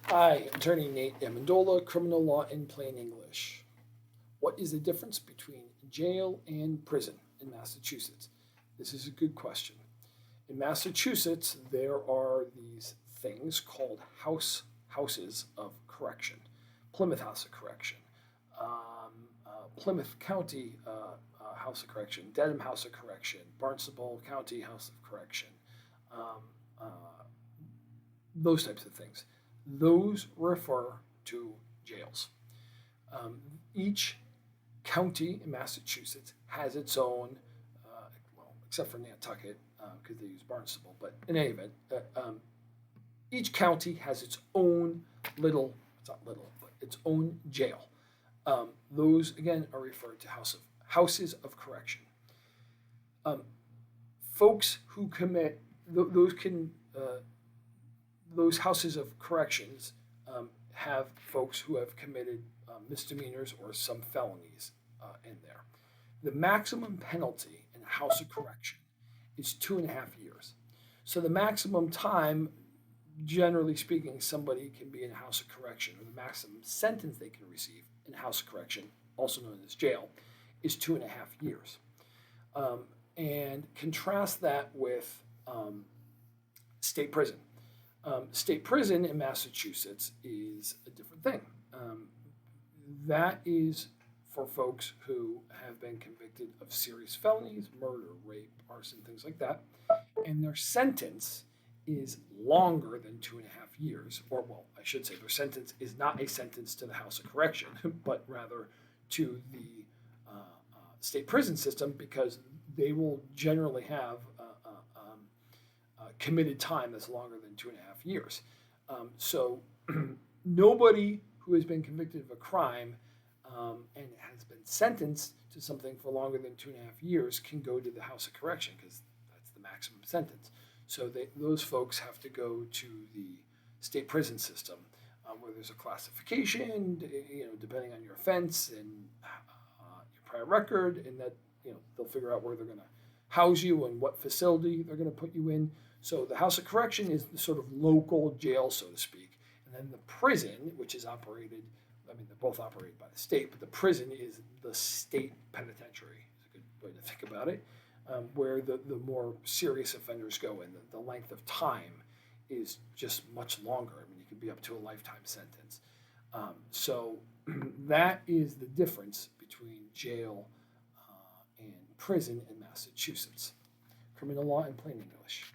Hi, Attorney Nate Amendola, Criminal Law in Plain English. What is the difference between jail and prison in Massachusetts? This is a good question. In Massachusetts, there are these things called houses of correction. Plymouth House of Correction, Plymouth County House of Correction, Dedham House of Correction, Barnstable County House of Correction, um, uh, those types of things. Those refer to jails. Um, each county in Massachusetts has its own, well, except for Nantucket, because they use Barnstable, but in any event, each county has its own it's not little, but its own jail. Those, again, are referred to houses of correction. Um, Folks who commit, those houses of corrections have folks who have committed misdemeanors or some felonies in there. The maximum penalty in a house of correction is 2.5 years. So the maximum time, generally speaking, somebody can be in a house of correction, or the maximum sentence they can receive in a house of correction, also known as jail, is 2.5 years. And contrast that with state prison. State prison in Massachusetts is a different thing. That is for folks who have been convicted of serious felonies, murder, rape, arson, things like that, and their sentence is longer than 2.5 years, or well, I should say their sentence is not a sentence to the House of Correction, but rather to the state prison system, because they will generally have committed time that's longer than 2.5 years. So nobody who has been convicted of a crime and has been sentenced to something for longer than 2.5 years can go to the House of Correction, because that's the maximum sentence. So those folks have to go to the state prison system, where there's a classification, depending on your offense and your prior record, and that they'll figure out where they're going to house you and what facility they're going to put you in. So the House of Correction is the sort of local jail, so to speak, and then the prison, which is operated. I mean, they're both operated by the state, but the prison is the state penitentiary. Is a good way to think about it, where the more serious offenders go, and the length of time is just much longer. I mean, you could be up to a lifetime sentence. So that is the difference between jail and prison in Massachusetts. Criminal law in plain English.